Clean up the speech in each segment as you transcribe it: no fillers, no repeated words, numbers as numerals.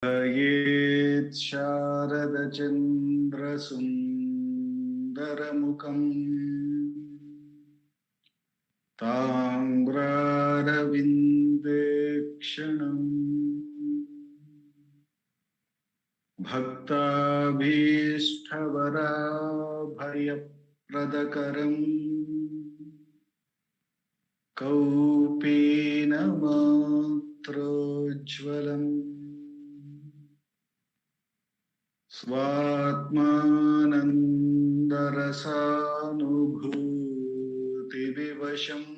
येत् शारदचन्द्रसुन्दरमुखम् ताम्रारविन्देक्षणम् भक्ताभीष्टवराभयप्रदकरम् कौपीनमात्रोज्ज्वलम् स्वात्मानन्दरसानुभूतिविवशम्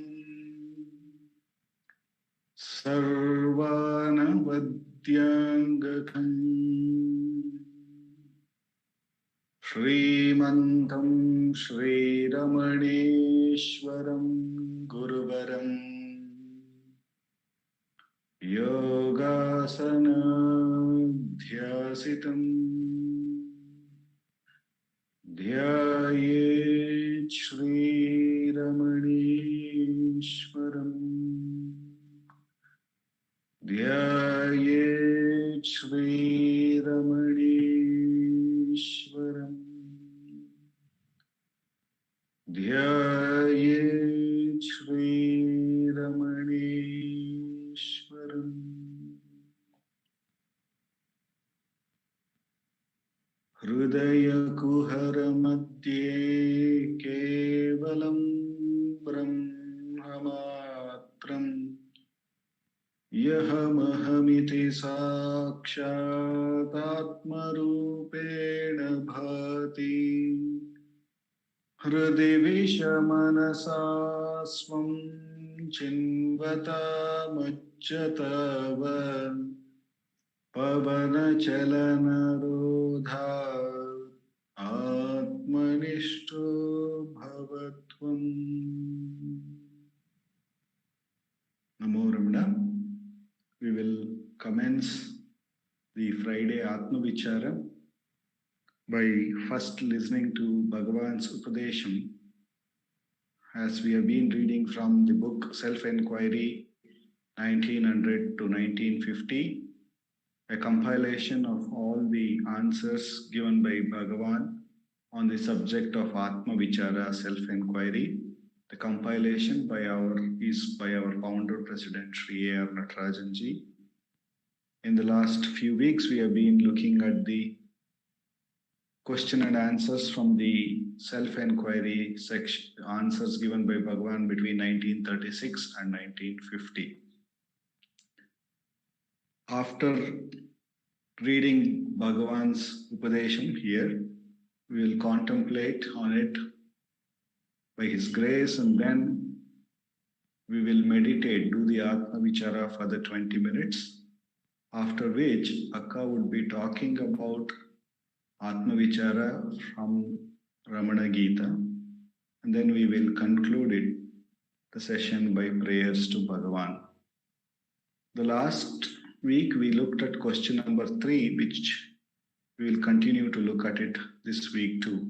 सर्वानवद्याङ्गकम् श्रीमन्तं श्रीरमणेश्वरं गुरुवरम् योगासनाध्यासितम् ध्यायेत् श्रीरमणेश्वरम् ध्यायेत् श्रीरमणेश्वरम् ध्यायेत् श्रीरमणेश्वरम् हृदयकुहरमध्ये केवलं ब्रह्ममात्रम् यहमहमिति साक्षादात्मरूपेण भाति हृदि विषमनसा स्वं चिन्वतामच्युतव पवनचलनरोधा आत्मनिष्ठो भवत्वम्। Namo Ramana. We will commence the Friday Atma Vichara by first listening to Bhagavan's Upadesham, as we have been reading from the book Self-Enquiry 1900 to 1950, a compilation of all the answers given by Bhagavan on the subject of Atma Vichara, self-enquiry. The compilation is by our founder, President Sri A.R. Natarajanji. In the last few weeks, we have been looking at the question and answers from the self-enquiry section, answers given by Bhagavan between 1936 and 1950. After reading Bhagavan's Upadesham here, we will contemplate on it by his grace, and then we will meditate, do the Atma Vichara for the 20 minutes, after which Akka would be talking about Atma Vichara from Ramana Gita, and then we will conclude the session by prayers to Bhagavan. The last week we looked at question number 3, which we will continue to look at it this week too.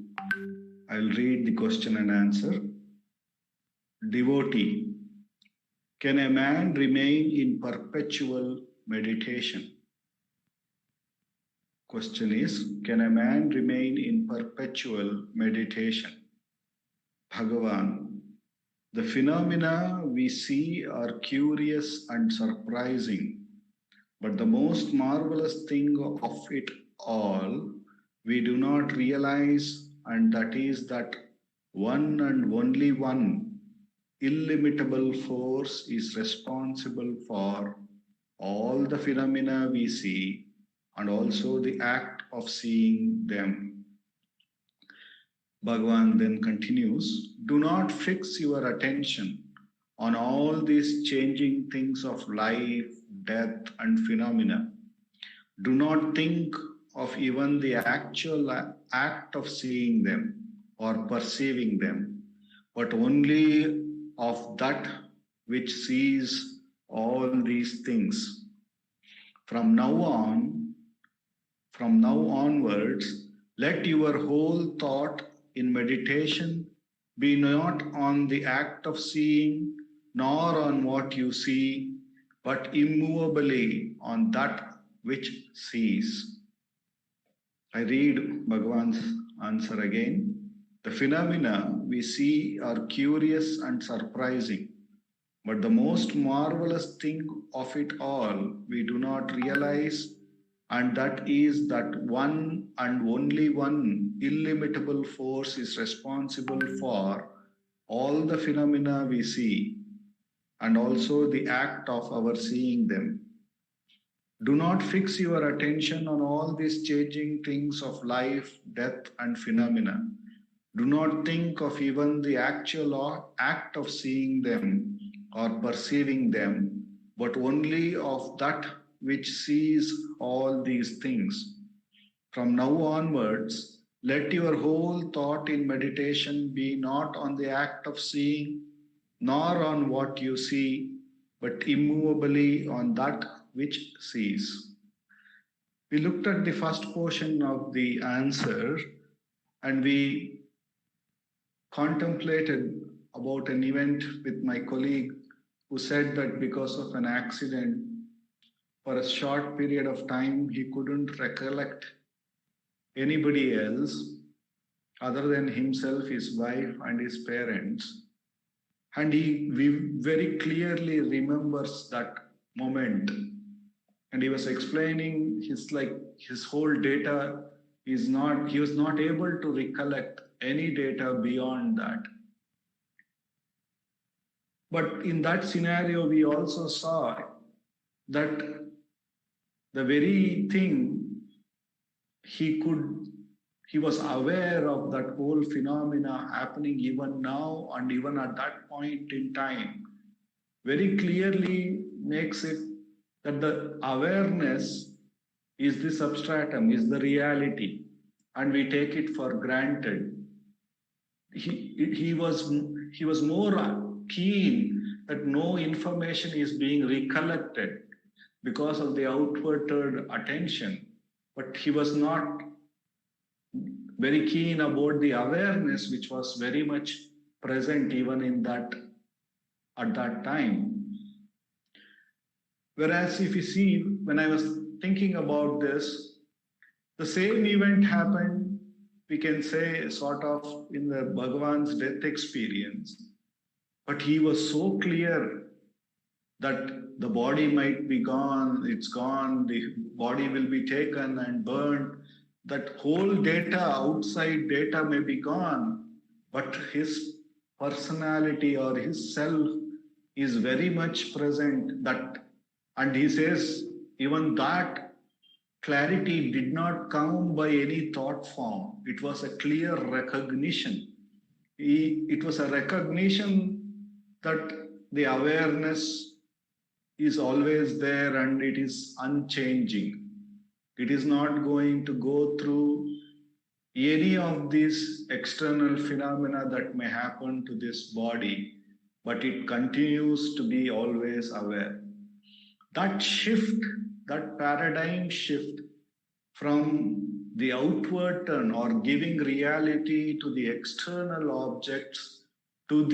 I will read the question and answer. Devotee, can a man remain in perpetual meditation? Question is, can a man remain in perpetual meditation? Bhagavan, the phenomena we see are curious and surprising, but the most marvelous thing of it all we do not realize, and that is that one and only one illimitable force is responsible for all the phenomena we see and also the act of seeing them. Bhagavan then continues, do not fix your attention on all these changing things of life, death, and phenomena. Do not think of even the actual act of seeing them or perceiving them, but only of that which sees all these things. From now onwards, let your whole thought in meditation be not on the act of seeing, nor on what you see, but immovably on that which sees. I read Bhagavan's answer again. The phenomena we see are curious and surprising, but the most marvelous thing of it all we do not realize, and that is that one and only one illimitable force is responsible for all the phenomena we see, and also the act of our seeing them. Do not fix your attention on all these changing things of life, death, and phenomena. Do not think of even the actual act of seeing them or perceiving them, but only of that which sees all these things. From now onwards, let your whole thought in meditation be not on the act of seeing, nor on what you see, but immovably on that which sees. We looked at the first portion of the answer and we contemplated about an event with my colleague who said that because of an accident, for a short period of time, he couldn't recollect anybody else other than himself, his wife, and his parents. And he very clearly remembers that moment. And he was explaining his whole data he was not able to recollect any data beyond that. But in that scenario, we also saw that the very thing he was aware of that whole phenomena happening even now and even at that point in time, very clearly makes it that the awareness is the substratum, is the reality, and we take it for granted. He was more keen that no information is being recollected because of the outward attention, but he was not very keen about the awareness which was very much present even in that at that time. Whereas if you see, when I was thinking about this, the same event happened, we can say, sort of in the Bhagavan's death experience. But he was so clear that the body might be gone, it's gone, the body will be taken and burned. That whole data, outside data may be gone, but his personality or his self is very much present. And he says, even that clarity did not come by any thought form. It was a clear recognition. It was a recognition that the awareness is always there and it is unchanging. It is not going to go through any of these external phenomena that may happen to this body, but it continues to be always aware. That shift, that paradigm shift from the outward turn or giving reality to the external objects to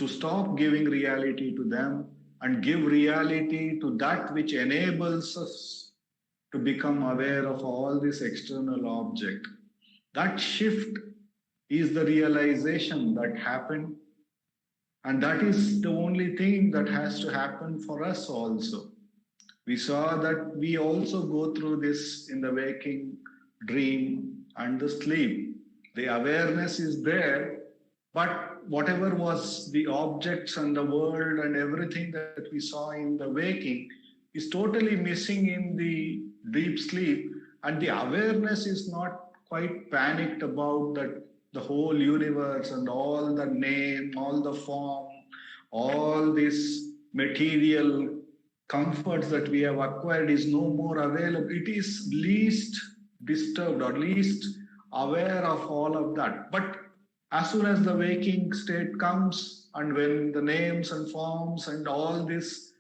stop giving reality to them and give reality to that which enables us to become aware of all this external object. That shift is the realization that happened, and that is the only thing that has to happen for us also. We saw that we also go through this in the waking, dream, and the sleep. The awareness is there, but whatever was the objects and the world and everything that we saw in the waking is totally missing in the deep sleep, and the awareness is not quite panicked about that the whole universe and all the name, all the form, all these material comforts that we have acquired is no more available. It is least disturbed or least aware of all of that. But as soon as the waking state comes, and when the names and forms and all these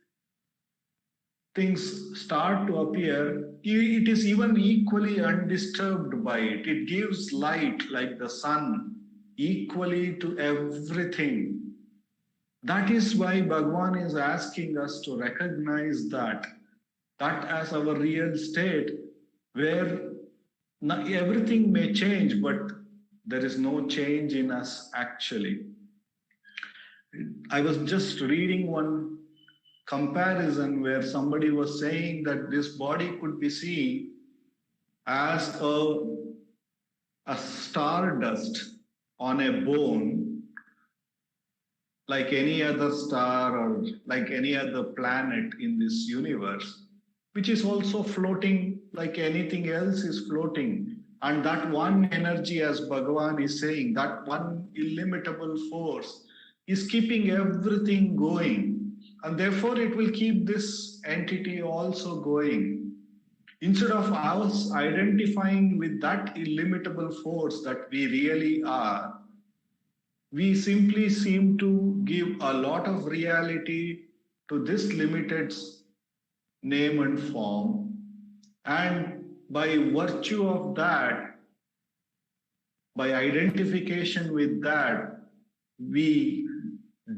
things start to appear, it is even equally undisturbed by it. It gives light like the sun equally to everything. That is why Bhagavan is asking us to recognize that as our real state, where everything may change, but there is no change in us actually. I was just reading one comparison where somebody was saying that this body could be seen as a stardust on a bone, like any other star or like any other planet in this universe, which is also floating like anything else is floating. And that one energy, as Bhagavan is saying, that one illimitable force is keeping everything going. And therefore, it will keep this entity also going. Instead of us identifying with that illimitable force that we really are, we simply seem to give a lot of reality to this limited name and form. And by virtue of that, by identification with that, we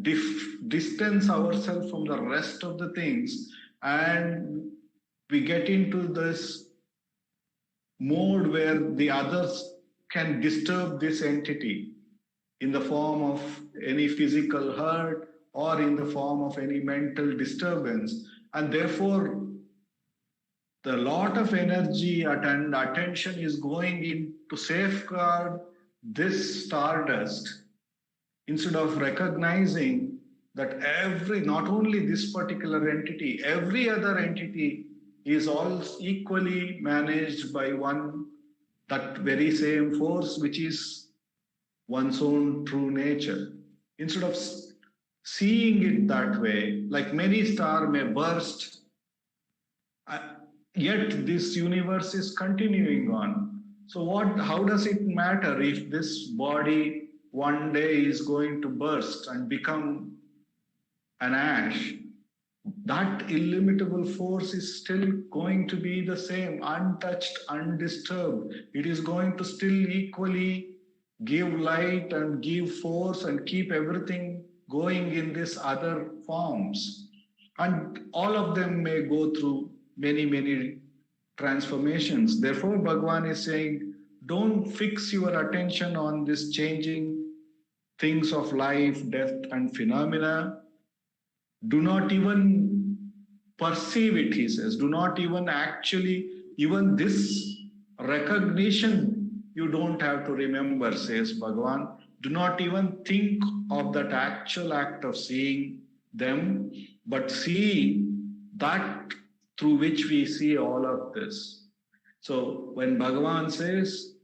distance ourselves from the rest of the things, and we get into this mode where the others can disturb this entity in the form of any physical hurt or in the form of any mental disturbance. And therefore, the lot of energy and attention is going in to safeguard this stardust, instead of recognizing that not only this particular entity, every other entity is all equally managed by that very same force, which is one's own true nature. Instead of seeing it that way, like many stars may burst, yet this universe is continuing on. So how does it matter if this body one day is going to burst and become an ash? That illimitable force is still going to be the same, untouched, undisturbed. It is going to still equally give light and give force and keep everything going in these other forms. And all of them may go through many, many transformations. Therefore, Bhagavan is saying, don't fix your attention on this changing things of life, death, and phenomena. Do not even perceive it, he says. Do not even even this recognition, you don't have to remember, says Bhagavan. Do not even think of that actual act of seeing them, but see that through which we see all of this. So when Bhagavan says,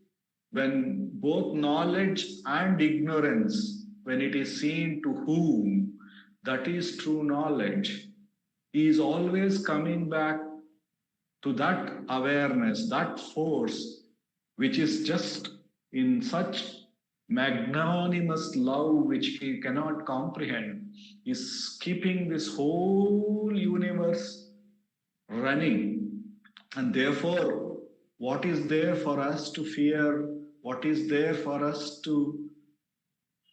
when both knowledge and ignorance, when it is seen to whom, that is true knowledge, he is always coming back to that awareness, that force, which is just in such magnanimous love which he cannot comprehend, is keeping this whole universe running. And therefore, what is there for us to fear? What is there for us to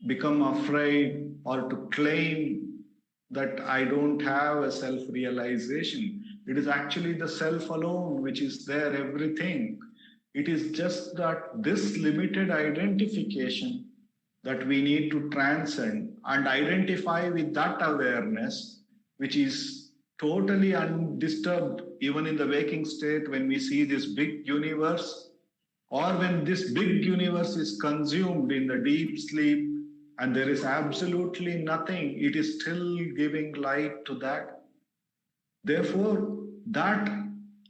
become afraid or to claim that I don't have a self-realization? It is actually the self alone which is there, everything. It is just that this limited identification that we need to transcend and identify with that awareness, which is totally undisturbed, even in the waking state, when we see this big universe, or when this big universe is consumed in the deep sleep and there is absolutely nothing, it is still giving light to that. Therefore, that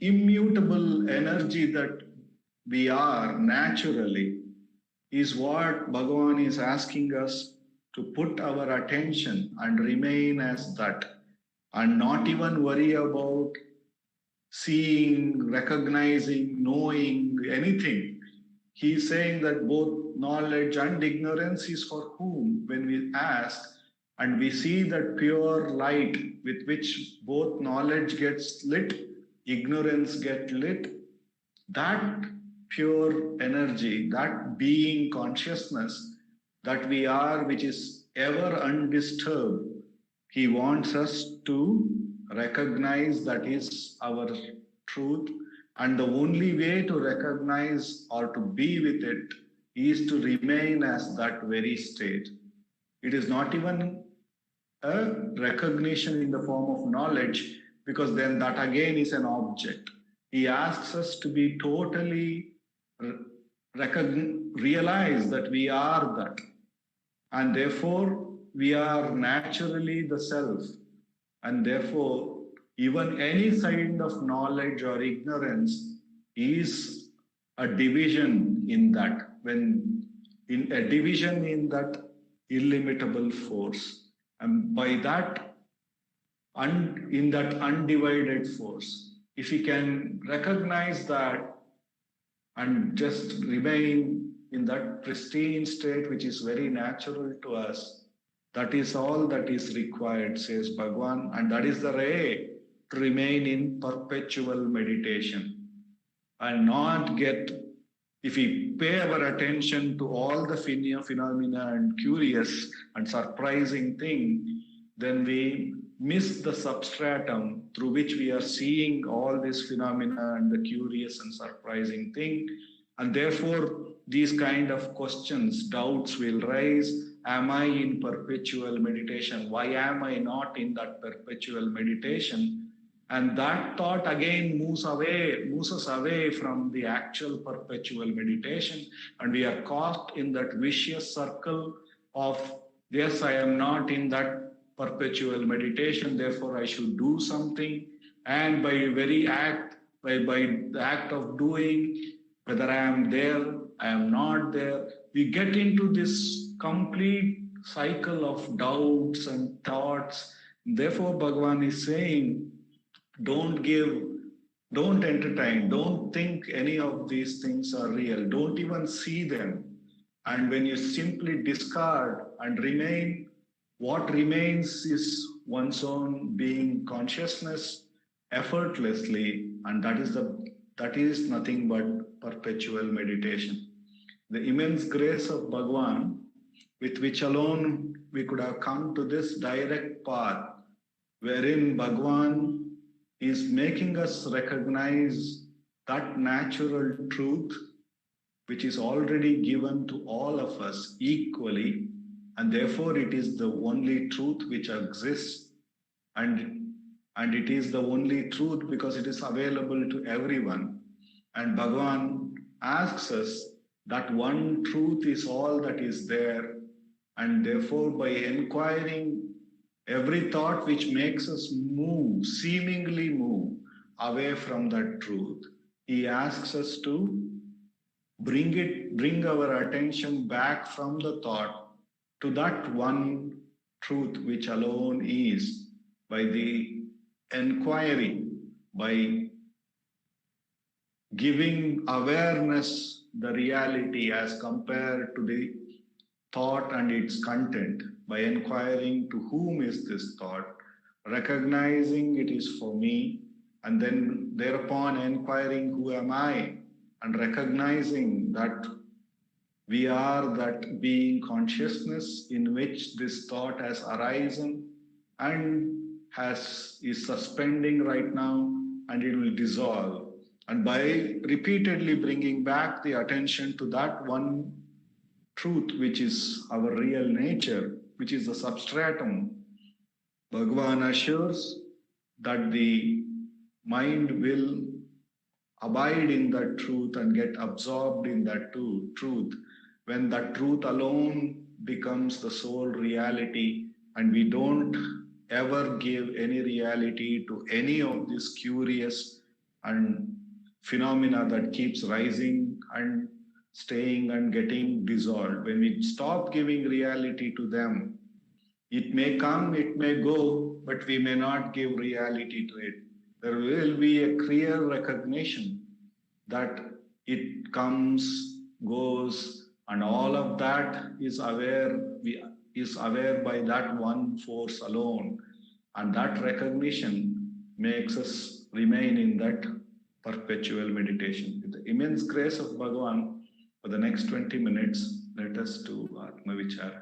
immutable energy that we are naturally is what Bhagavan is asking us to put our attention and remain as that, and not even worry about seeing, recognizing, knowing anything. He is saying that both knowledge and ignorance is for whom, when we ask and we see that pure light with which both knowledge gets lit, ignorance gets lit, that pure energy, that being consciousness that we are, which is ever undisturbed, He wants us to recognize that is our truth, and the only way to recognize or to be with it is to remain as that very state. It is not even a recognition in the form of knowledge, because then that again is an object. He asks us to be totally realize that we are that, and therefore we are naturally the self, and therefore even any kind of knowledge or ignorance is a division in that, when in a division in that illimitable force, and by that in that undivided force, if we can recognize that and just remain in that pristine state which is very natural to us, that is all that is required, says Bhagavan, and that is the way to remain in perpetual meditation and not get, if we pay our attention to all the phenomena and curious and surprising thing, then we miss the substratum through which we are seeing all these phenomena and the curious and surprising thing. And therefore, these kind of questions, doubts will rise. Am I in perpetual meditation? Why am I not in that perpetual meditation? And that thought again moves us away from the actual perpetual meditation. And we are caught in that vicious circle of, yes, I am not in that perpetual meditation, therefore I should do something. And by the act of doing, whether I am there, I am not there, we get into this complete cycle of doubts and thoughts. Therefore, Bhagavan is saying, don't entertain, don't think any of these things are real, don't even see them. And when you simply discard and remain, what remains is one's own being consciousness effortlessly, and that is nothing but perpetual meditation. The immense grace of Bhagavan, with which alone we could have come to this direct path, wherein Bhagavan is making us recognize that natural truth which is already given to all of us equally, and therefore it is the only truth which exists, and it is the only truth because it is available to everyone. And Bhagavan asks us that one truth is all that is there, and therefore by inquiring every thought which makes us seemingly move away from that truth, he asks us to bring our attention back from the thought to that one truth which alone is, by the inquiry, by giving awareness the reality as compared to the thought and its content, by inquiring to whom is this thought, recognizing it is for me, and then thereupon inquiring who am I, and recognizing that we are that being consciousness in which this thought has arisen and is suspending right now, and it will dissolve. And by repeatedly bringing back the attention to that one truth, which is our real nature, which is the substratum, Bhagavan assures that the mind will abide in that truth and get absorbed in that truth, when that truth alone becomes the sole reality, and we don't ever give any reality to any of this curious and phenomena that keeps rising and staying and getting dissolved. When we stop giving reality to them, it may come, it may go, but we may not give reality to it. There will be a clear recognition that it comes, goes, and all of that is aware by that one force alone. And that recognition makes us remain in that perpetual meditation. With the immense grace of Bhagavan, for the next 20 minutes, let us do Atma Vichara.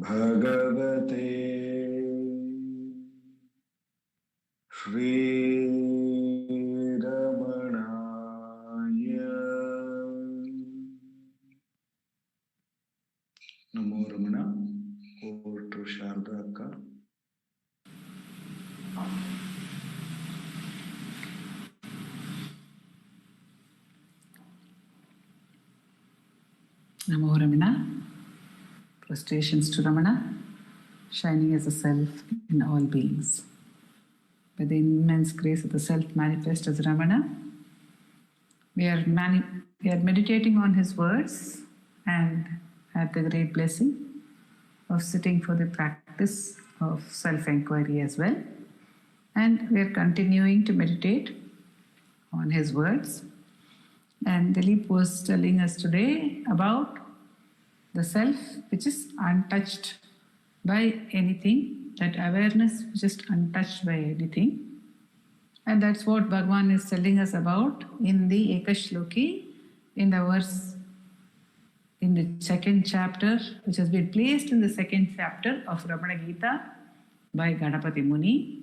Bhagavate Shri Ramanaya. Namo Ramana. Over to Sharda Akka. Namo Ramana. Prostrations to Ramana, shining as a self in all beings. By the immense grace of the self manifest as Ramana, we are meditating on his words and have the great blessing of sitting for the practice of self-inquiry as well. And we are continuing to meditate on his words. And Dilip was telling us today about the self which is untouched by anything, that awareness which is untouched by anything. And that's what Bhagavan is telling us about in the Ekashloki, in the verse in the second chapter, which has been placed in the second chapter of Ramana Gita by Ganapati Muni.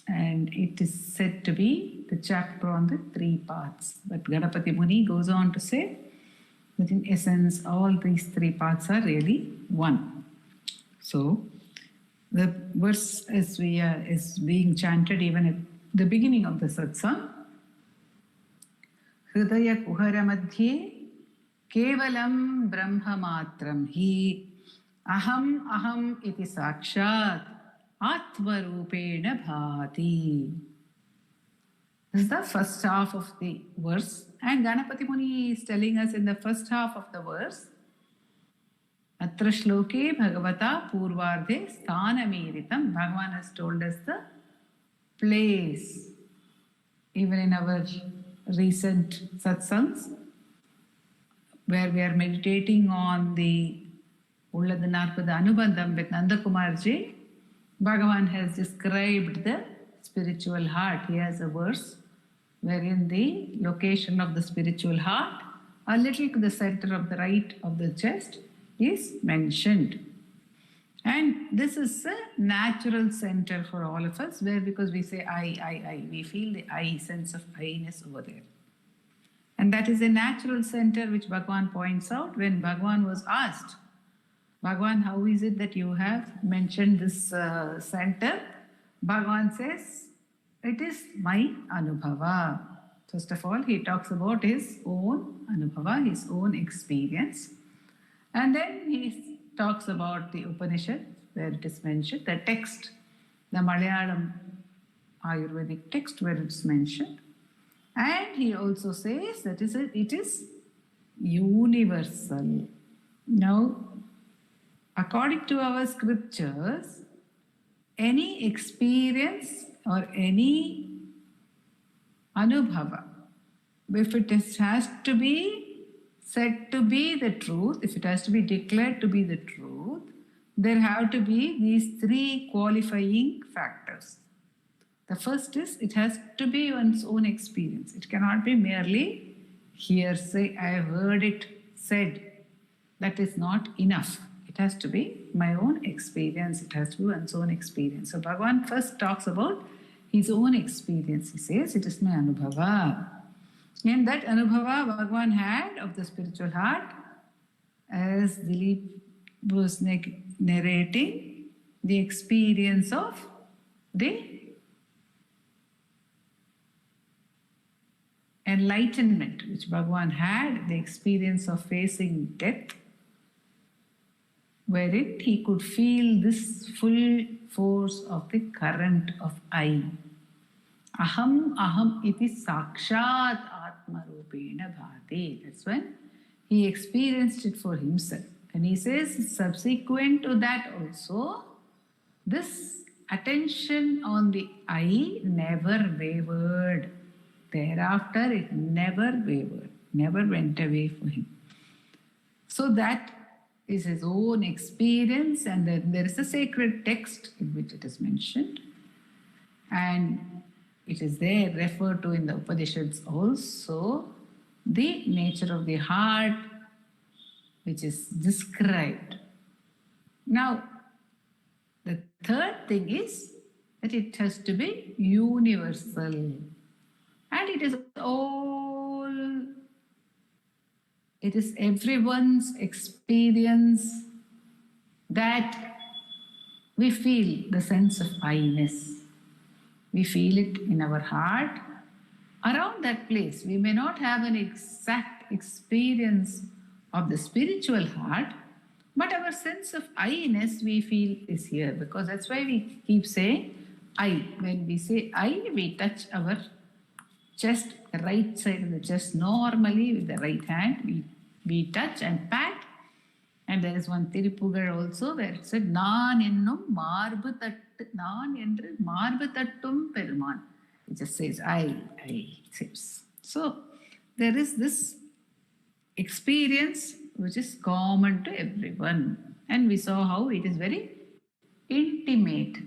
And it is said to be the chapter on the three paths. But Ganapati Muni goes on to say that in essence, all these three paths are really one. So, the verse is being chanted even at the beginning of the Satsangh. Hridaya kuhara madhye kevalam brahma matram hi aham iti sakshat atma rupena bhati. This is the first half of the verse, and Ganapati Muni is telling us in the first half of the verse, Atra shloke bhagavata purvardhe sthanamiritam. Bhagavan has told us the place. Even in our recent satsangs, where we are meditating on the Ulladhanarpada Anubandham with Nandakumarji, Bhagavan has described the spiritual heart. He has a verse wherein the location of the spiritual heart, a little to the center of the right of the chest, is mentioned. And this is a natural center for all of us, where because we say I, we feel the I, sense of I-ness over there. And that is a natural center which Bhagavan points out when Bhagavan was asked, Bhagavan, how is it that you have mentioned this center? Bhagavan says, it is my anubhava. First of all, he talks about his own anubhava, his own experience. And then he talks about the Upanishad, where it is mentioned, the text, the Malayalam Ayurvedic text where it's mentioned. And he also says that it is universal. Now, according to our scriptures, any experience or any anubhava, if it has to be said to be the truth, if it has to be declared to be the truth, there have to be these three qualifying factors. The first is it has to be one's own experience. It cannot be merely hearsay, I have heard it said. That is not enough. It has to be my own experience. It has to be one's own experience. So Bhagavan first talks about his own experience. He says, it is my anubhava. And that anubhava Bhagavan had of the spiritual heart, as Dilip was narrating, the experience of the enlightenment which Bhagavan had, the experience of facing death, wherein he could feel this full force of the current of I. Aham iti sakshat atma rupena bhati. That's when he experienced it for himself. And he says, subsequent to that also, this attention on the I never wavered. Thereafter, it never wavered, never went away from him. So that is his own experience, and then there is a sacred text in which it is mentioned. And it is there referred to in the Upanishads also, the nature of the heart which is described. Now, the third thing is that it has to be universal. And it is everyone's experience that we feel the sense of I-ness. We feel it in our heart. Around that place, we may not have an exact experience of the spiritual heart, but our sense of I-ness we feel is here, because that's why we keep saying I. When we say I, we touch our chest, the right side of the chest normally with the right hand. We touch and pat. And there is one Tiruppugal also where it said, Naan ennum marbu tattu, Naan endru marbu tattum peruman. It just says, I, seems. So there is this experience which is common to everyone. And we saw how it is very intimate.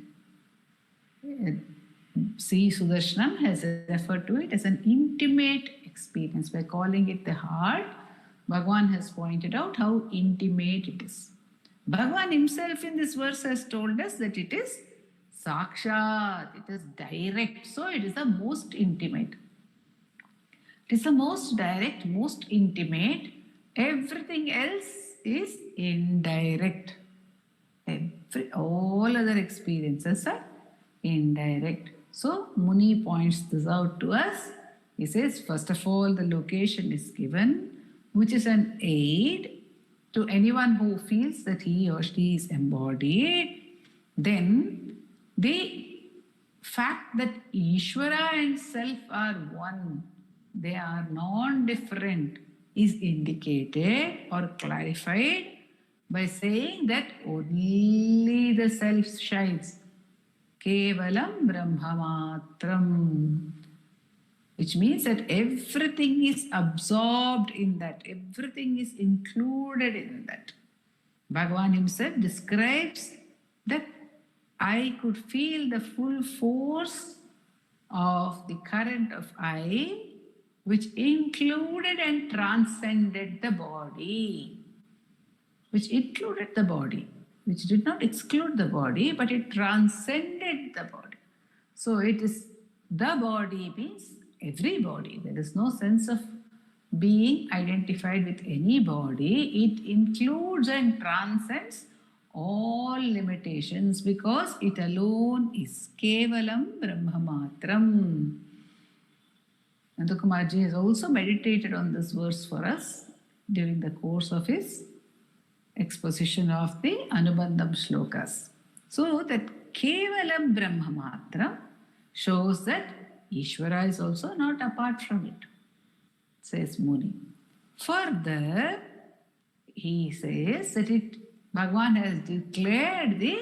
C. Sudarshanam has referred to it as an intimate experience by calling it the heart. Bhagavan has pointed out how intimate it is. Bhagavan himself in this verse has told us that it is sakshat, it is direct. So it is the most intimate. It is the most direct, most intimate. Everything else is indirect. All other experiences are indirect. So Muni points this out to us. He says, first of all, the location is given, which is an aid to anyone who feels that he or she is embodied. Then the fact that Ishvara and self are one, they are non-different, is indicated or clarified by saying that only the self shines. Kevalam Brahmamatram. Which means that everything is absorbed in that, everything is included in that. Bhagavan himself describes that I could feel the full force of the current of I, which included and transcended the body. Which included the body, which did not exclude the body, but it transcended the body. So it is the body means everybody. There is no sense of being identified with any body. It includes and transcends all limitations because it alone is Kevalam Brahmamatram. Nandakumarji has also meditated on this verse for us during the course of his exposition of the Anubandham shlokas. So that Kevalam Brahmamatram shows that Ishvara is also not apart from it, says Muni. Further, he says that Bhagavan has declared the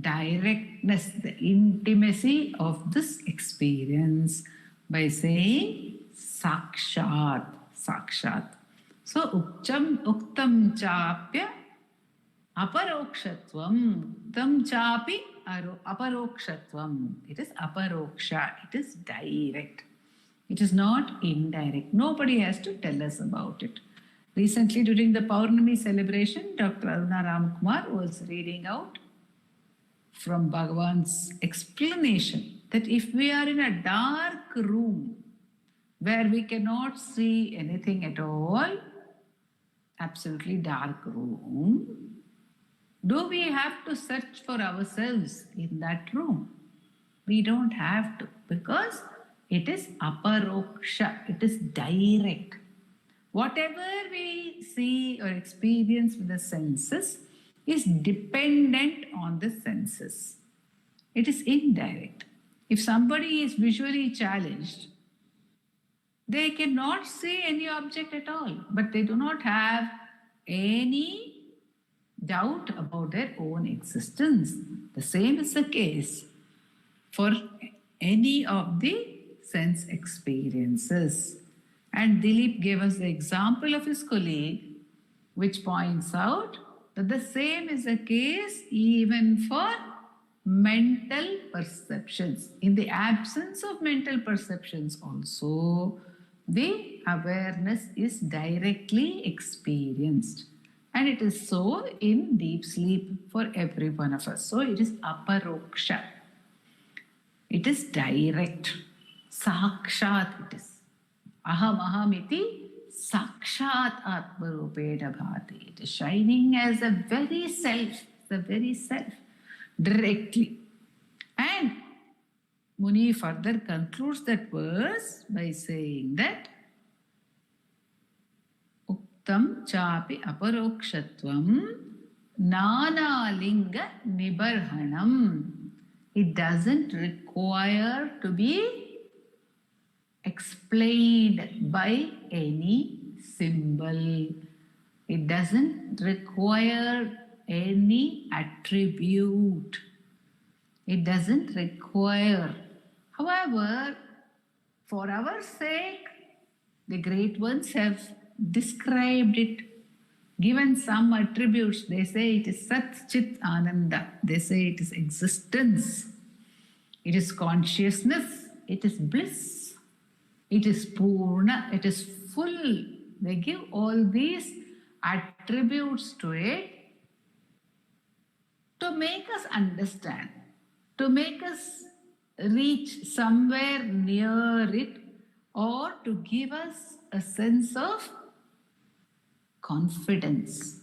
directness, the intimacy of this experience by saying sakshat, sakshat. So uktam chapya aparokshatvam, uktam chapi aparokshatvam. It is aparoksha, it is direct. It is not indirect. Nobody has to tell us about it. Recently, during the Paurnami celebration, Dr. Aruna Ramkumar was reading out from Bhagavan's explanation that if we are in a dark room where we cannot see anything at all, absolutely dark room, do we have to search for ourselves in that room? We don't have to, because it is aparoksha, it is direct. Whatever we see or experience with the senses is dependent on the senses. It is indirect. If somebody is visually challenged, they cannot see any object at all, but they do not have any doubt about their own existence. The same is the case for any of the sense experiences. And Dilip gave us the example of his colleague, which points out that the same is the case even for mental perceptions. In the absence of mental perceptions also, the awareness is directly experienced. And it is so in deep sleep for every one of us. So it is aparoksha. It is direct. Sakshat it is. Aham iti sakshat atmarupena bhati. It is shining as the very self, directly. And Muni further concludes that verse by saying that Uktam chapi aparokshatvam nanalinga nibarhanam. It doesn't require to be explained by any symbol. It doesn't require any attribute. It doesn't require. However, for our sake, the great ones have described it, given some attributes. They say it is Sat Chit Ananda. They say it is existence. It is consciousness. It is bliss. It is Purna. It is full. They give all these attributes to it to make us understand, to make us reach somewhere near it, or to give us a sense of confidence,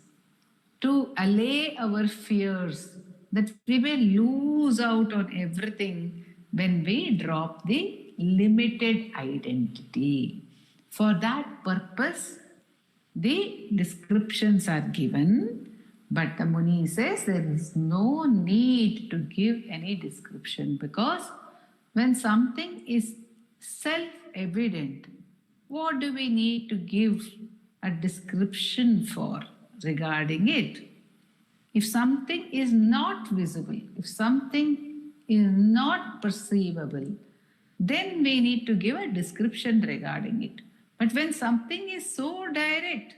to allay our fears that we may lose out on everything when we drop the limited identity. For that purpose, the descriptions are given, but the Muni says there is no need to give any description, because when something is self-evident, what do we need to give a description for regarding it? If something is not visible, if something is not perceivable, then we need to give a description regarding it. But when something is so direct,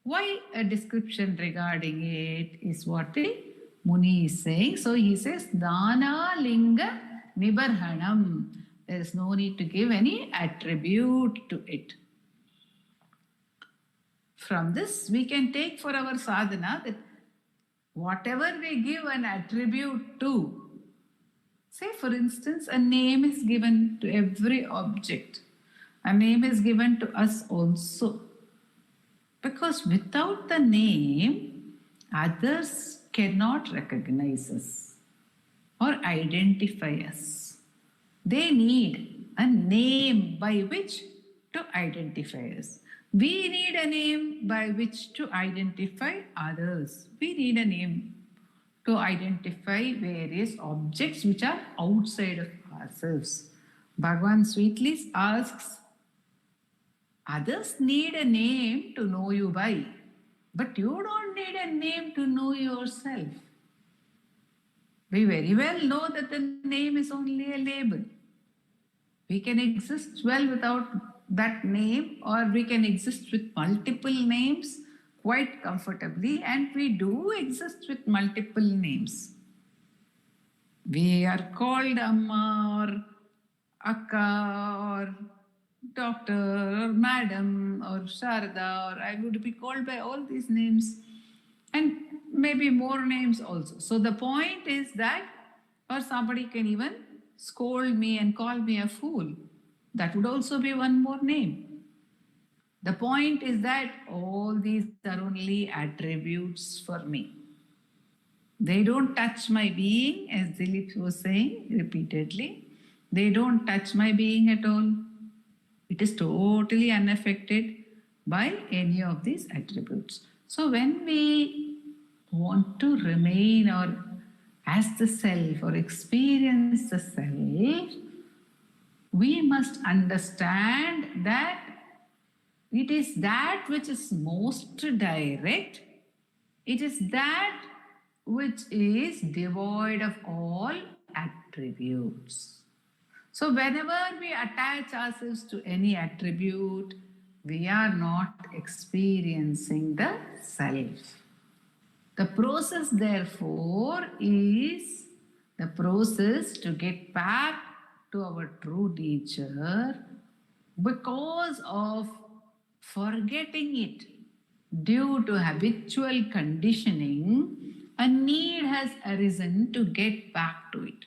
why a description regarding it is what the Muni is saying. So he says, Dana Linga Nibarhanam. There is no need to give any attribute to it. From this, we can take for our sadhana that whatever we give an attribute to, say for instance, a name is given to every object. A name is given to us also. Because without the name, others cannot recognize us or identify us. They need a name by which to identify us. We need a name by which to identify others. We need a name to identify various objects which are outside of ourselves. Bhagavan sweetly asks, others need a name to know you by, but you don't need a name to know yourself. We very well know that the name is only a label. We can exist well without that name, or we can exist with multiple names quite comfortably, and we do exist with multiple names. We are called Amma or Akka or Doctor or Madam or Sharda, or I would be called by all these names, and maybe more names also. So the point is that, or somebody can even scold me and call me a fool. That would also be one more name. The point is that all these are only attributes for me. They don't touch my being, as Dilip was saying repeatedly. They don't touch my being at all. It is totally unaffected by any of these attributes. So when we want to remain or as the self or experience the self, we must understand that it is that which is most direct. It is that which is devoid of all attributes. So whenever we attach ourselves to any attribute, we are not experiencing the self. The process, therefore, is the process to get back to our true nature because of forgetting it. due to habitual conditioning, a need has arisen to get back to it.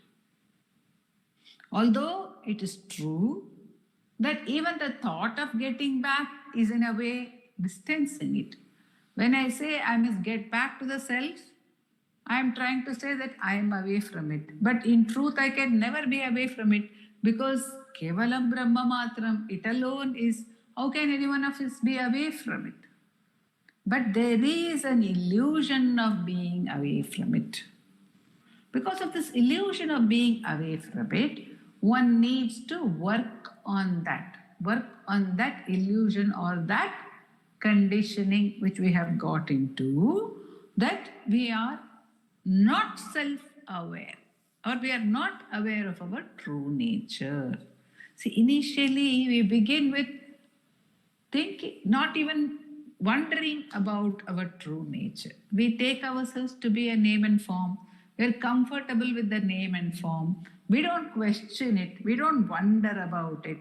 Although it is true that even the thought of getting back is in a way distancing it. When I say I must get back to the self, I am trying to say that I am away from it. But in truth, I can never be away from it because Kevalam Brahma Matram, it alone is, how can any one of us be away from it? But there is an illusion of being away from it. Because of this illusion of being away from it, one needs to work on that illusion or that conditioning which we have got into, that we are not self-aware or we are not aware of our true nature. See, initially we begin with thinking, not even wondering about our true nature. We take ourselves to be a name and form. We're comfortable with the name and form. We don't question it. We don't wonder about it.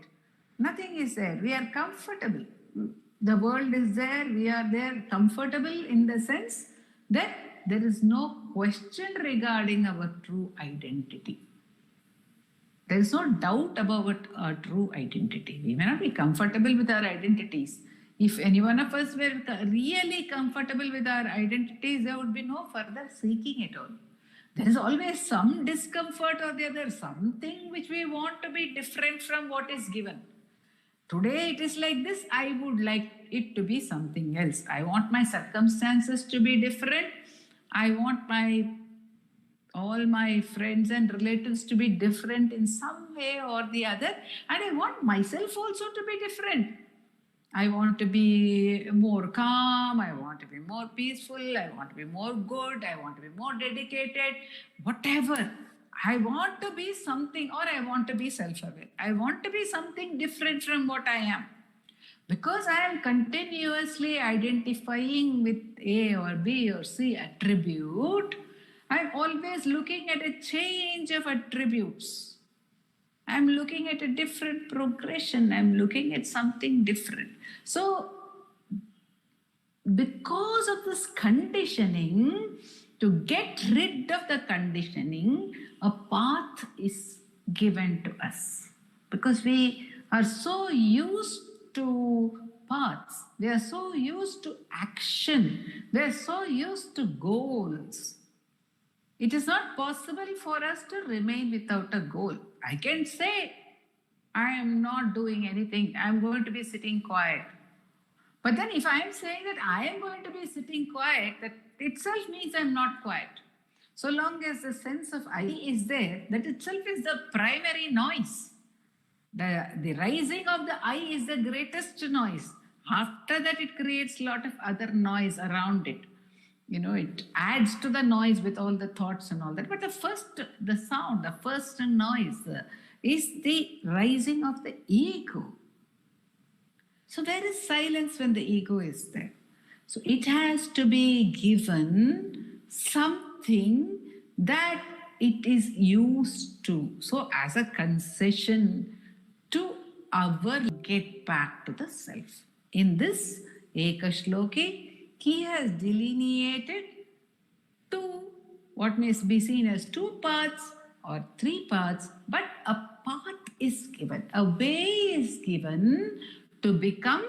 Nothing is there. We are comfortable. The world is there. We are there, comfortable in the sense that there is no question regarding our true identity. There is no doubt about our true identity. We may not be comfortable with our identities. If any one of us were really comfortable with our identities, there would be no further seeking at all. There is always some discomfort or the other, something which we want to be different from what is given. Today it is like this, I would like it to be something else. I want my circumstances to be different. I want all my friends and relatives to be different in some way or the other. And I want myself also to be different. I want to be more calm, I want to be more peaceful, I want to be more good, I want to be more dedicated, whatever. I want to be something, or I want to be self-aware. I want to be something different from what I am. Because I am continuously identifying with A or B or C attribute, I am always looking at a change of attributes. I'm looking at a different progression. I'm looking at something different. So, because of this conditioning, to get rid of the conditioning, a path is given to us. Because we are so used to paths, we are so used to action, we are so used to goals. It is not possible for us to remain without a goal. I can say, I am not doing anything, I am going to be sitting quiet. But then if I am saying that I am going to be sitting quiet, that itself means I am not quiet. So long as the sense of I is there, that itself is the primary noise. The rising of the I is the greatest noise. After that, it creates a lot of other noise around it. It adds to the noise with all the thoughts and all that. But the first noise is the rising of the ego. So there is silence when the ego is there. So it has to be given something that it is used to. So as a concession to our get back to the self. In this Eka Shloki, he has delineated what may be seen as two paths or three paths, but a path is given, a way is given to become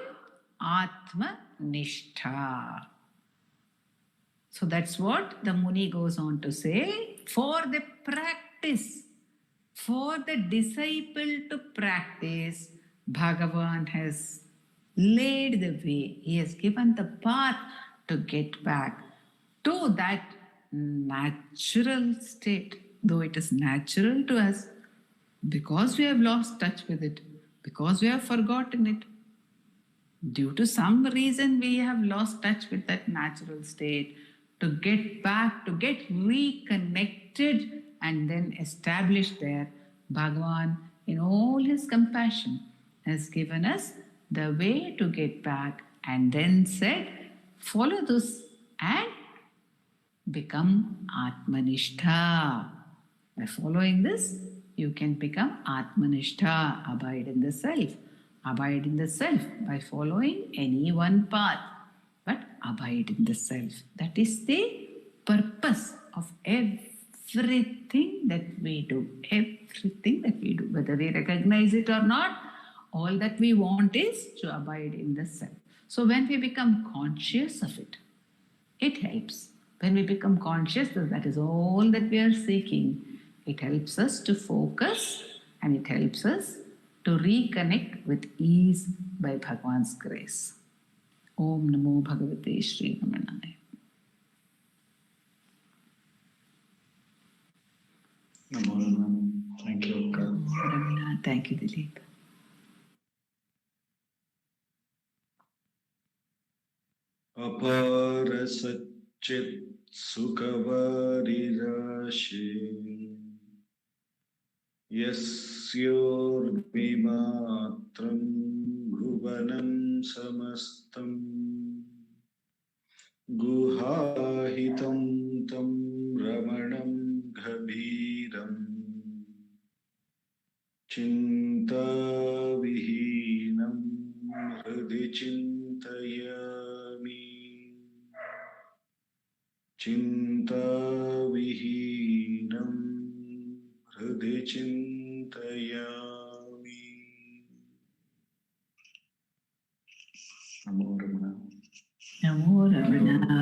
Atma Nishtha. So that's what the Muni goes on to say. For the practice, for the disciple to practice, Bhagavan has laid the way. He has given the path to get back to that natural state. Though it is natural to us, because we have lost touch with it, because we have forgotten it. Due to some reason, we have lost touch with that natural state. To get back, to get reconnected and then established there, Bhagavan, in all his compassion, has given us the way to get back and then said, follow this and become Atmanishtha. By following this, you can become Atmanishtha, abide in the self. Abide in the self by following any one path. But abide in the self. That is the purpose of everything that we do. Everything that we do, whether we recognize it or not, all that we want is to abide in the self. So when we become conscious of it, it helps. When we become conscious that that is all that we are seeking, it helps us to focus and it helps us to reconnect with ease by Bhagwan's grace. Om Namo Bhagavate Shri Ramanaya. Namo Ramana. Thank you, Akka. Ramana. Thank you, Dilip. Apara Satchit Sukhavarirashi Yasyormimatram Bhuvanam Samastam Guhahitam Tam Ramanam Ghabhiram Chinta Vihinam Hridi Chintayami Chinta Vihinam Hridi Chintayami. Namo Ramana. Namo Ramana.